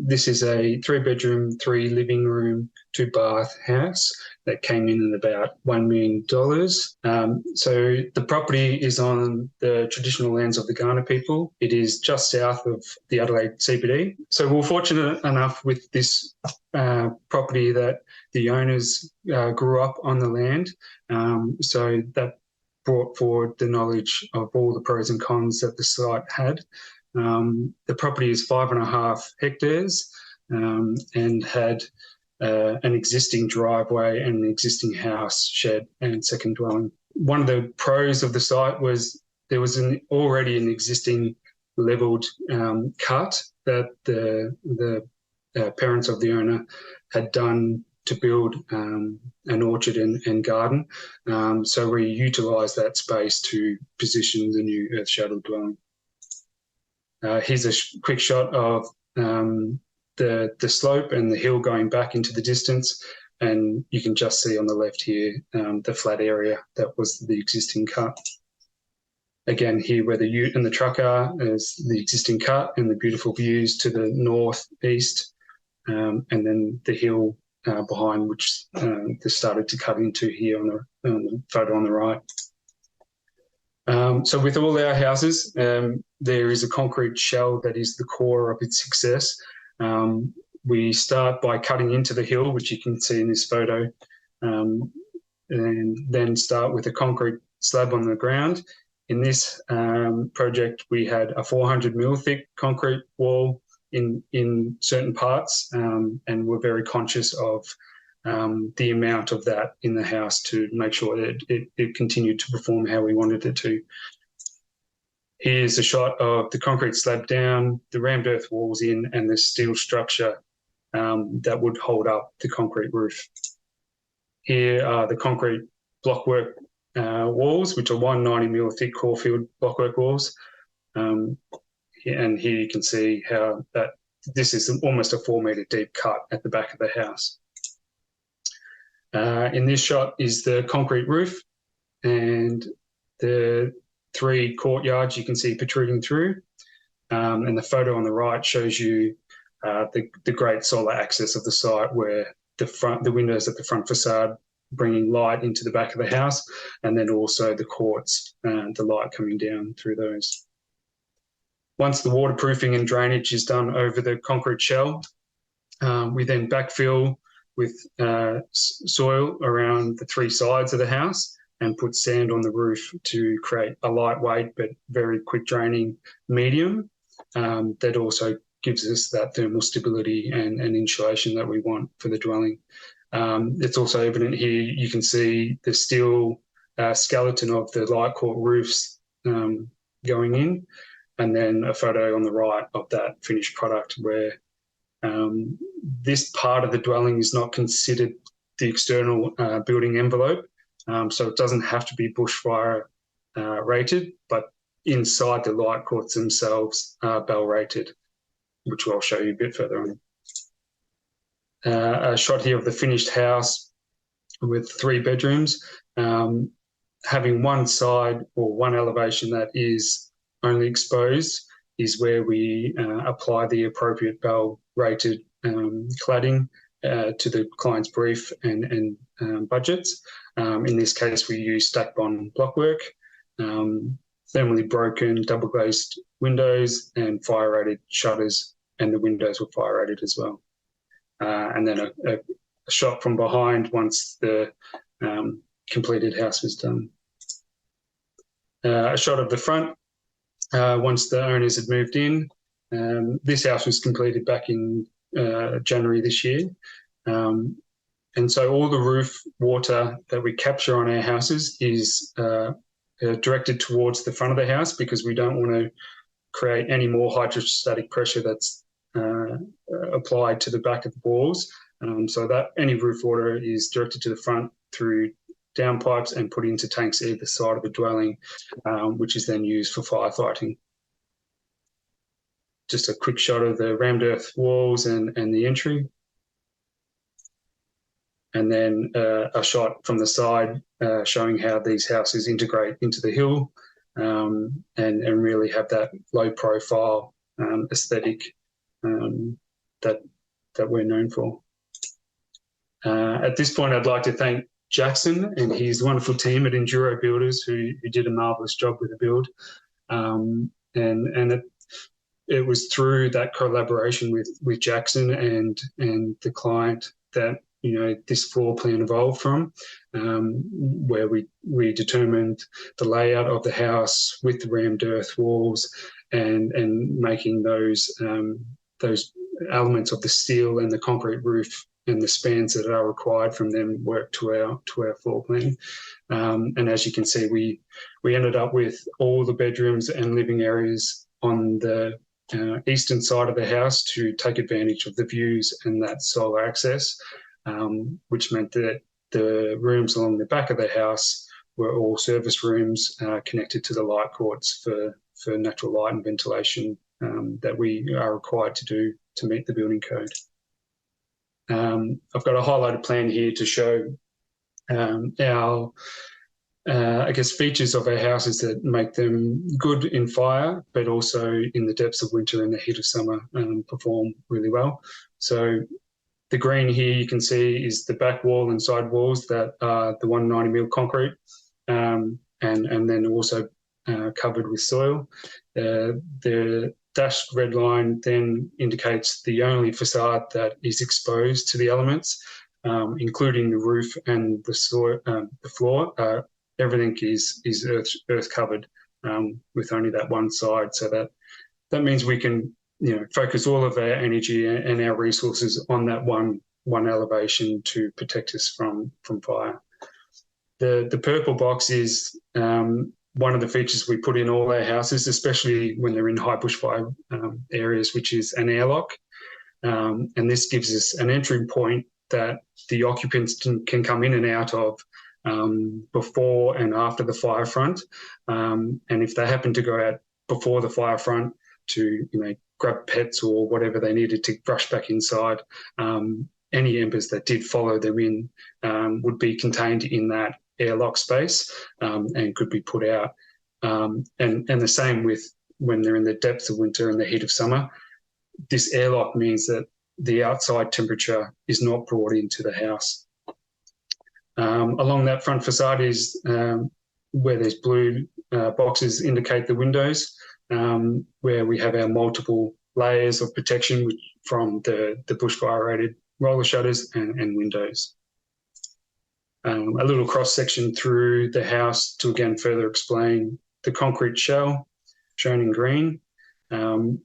This is a 3-bedroom, 3 living room, 2-bath house that came in at about $1 million. So the property is on the traditional lands of the Kaurna people. It is just south of the Adelaide CBD. So we're fortunate enough with this property that the owners grew up on the land. So that brought forward the knowledge of all the pros and cons that the site had. The property is 5.5 hectares and had an existing driveway and an existing house, shed and second dwelling. One of the pros of the site was there was already an existing levelled cut that the parents of the owner had done to build an orchard and garden. So we utilised that space to position the new earth shadowed dwelling. Here's a quick shot of the slope and the hill going back into the distance, and you can just see on the left here the flat area that was the existing cut. Again, here where the ute and the truck are is the existing cut and the beautiful views to the northeast, and then the hill behind, which they started to cut into here on the photo on the right. So with all our houses, there is a concrete shell that is the core of its success. We start by cutting into the hill, which you can see in this photo, and then start with a concrete slab on the ground. In this project, we had a 400mm thick concrete wall in certain parts, and we're very conscious of the amount of that in the house to make sure that it continued to perform how we wanted it to. Here's a shot of the concrete slab down, the rammed earth walls in, and the steel structure that would hold up the concrete roof. Here are the concrete blockwork walls, which are 190mm thick core-filled blockwork walls. And here you can see how that this is almost a 4-metre deep cut at the back of the house. In this shot is the concrete roof and the 3 courtyards you can see protruding through. And the photo on the right shows you the great solar access of the site, where the windows at the front facade bringing light into the back of the house, and then also the courts and the light coming down through those. Once the waterproofing and drainage is done over the concrete shell, we then backfill with soil around the 3 sides of the house and put sand on the roof to create a lightweight but very quick draining medium that also gives us that thermal stability and insulation that we want for the dwelling. It's also evident here, you can see the steel skeleton of the light court roofs going in, and then a photo on the right of that finished product where this part of the dwelling is not considered the external building envelope, so it doesn't have to be bushfire rated, but inside the light courts themselves are Bell rated, which I'll show you a bit further on. A shot here of the finished house with 3 bedrooms, having one side or one elevation that is only exposed is where we apply the appropriate Bell rated cladding to the client's brief and budgets. In this case, we use stack bond blockwork, thermally broken double glazed windows and fire rated shutters, and the windows were fire rated as well. And then a shot from behind once the completed house was done. A shot of the front once the owners had moved in. This house was completed back in January this year. And so all the roof water that we capture on our houses is directed towards the front of the house, because we don't want to create any more hydrostatic pressure that's applied to the back of the walls. So that any roof water is directed to the front through downpipes and put into tanks either side of the dwelling, which is then used for firefighting. Just a quick shot of the rammed earth walls and the entry. And then a shot from the side showing how these houses integrate into the hill and really have that low profile aesthetic that we're known for. At this point, I'd like to thank Jackson and his wonderful team at Enduro Builders who did a marvellous job with the build. And it was through that collaboration with Jackson and the client that this floor plan evolved from, where we determined the layout of the house with the rammed earth walls and making those elements of the steel and the concrete roof and the spans that are required from them work to our floor plan. And as you can see, we ended up with all the bedrooms and living areas on the eastern side of the house to take advantage of the views and that solar access, which meant that the rooms along the back of the house were all service rooms connected to the light courts for natural light and ventilation that we are required to do to meet the building code. I've got a highlighted plan here to show our features of our houses that make them good in fire, but also in the depths of winter and the heat of summer perform really well. So the green here you can see is the back wall and side walls that are the 190mm concrete, and then also covered with soil. The dashed red line then indicates the only facade that is exposed to the elements, including the roof and the floor. Everything is earth covered with only that one side. So that means we can focus all of our energy and our resources on that one elevation to protect us from fire. The purple box is one of the features we put in all our houses, especially when they're in high bushfire areas, which is an airlock. And this gives us an entry point that the occupants can come in and out of before and after the fire front. And if they happen to go out before the fire front to grab pets or whatever they needed to rush back inside, any embers that did follow them in would be contained in that airlock space and could be put out. And the same with when they're in the depths of winter and the heat of summer. This airlock means that the outside temperature is not brought into the house. Along that front facade is where these blue boxes indicate the windows, where we have our multiple layers of protection from the bushfire rated roller shutters and windows. A little cross section through the house to again further explain the concrete shell shown in green. Nigel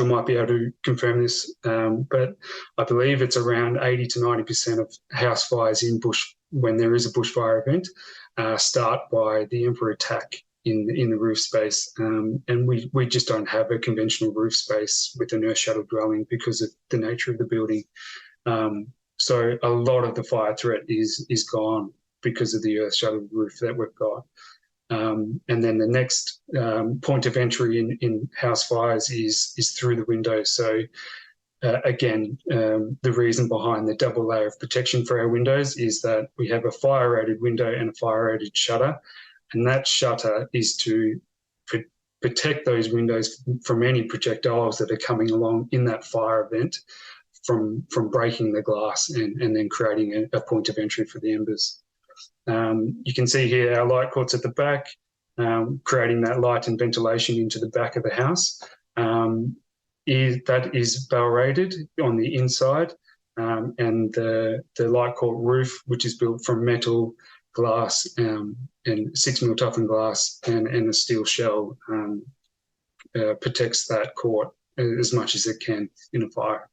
might be able to confirm this, but I believe it's around 80 to 90% of house fires when there is a bushfire event start by the emperor attack in the roof space, and we just don't have a conventional roof space with an earth shuttle dwelling because of the nature of the building. So a lot of the fire threat is gone because of the earth shuttle roof that we've got. And then the next point of entry in house fires is through the window. So again, the reason behind the double layer of protection for our windows is that we have a fire-rated window and a fire-rated shutter, and that shutter is to protect those windows from any projectiles that are coming along in that fire event from breaking the glass and then creating a point of entry for the embers. You can see here our light courts at the back, creating that light and ventilation into the back of the house. That is bell rated on the inside, and the light court roof, which is built from metal, glass, and 6mm toughened glass and a steel shell, protects that court as much as it can in a fire.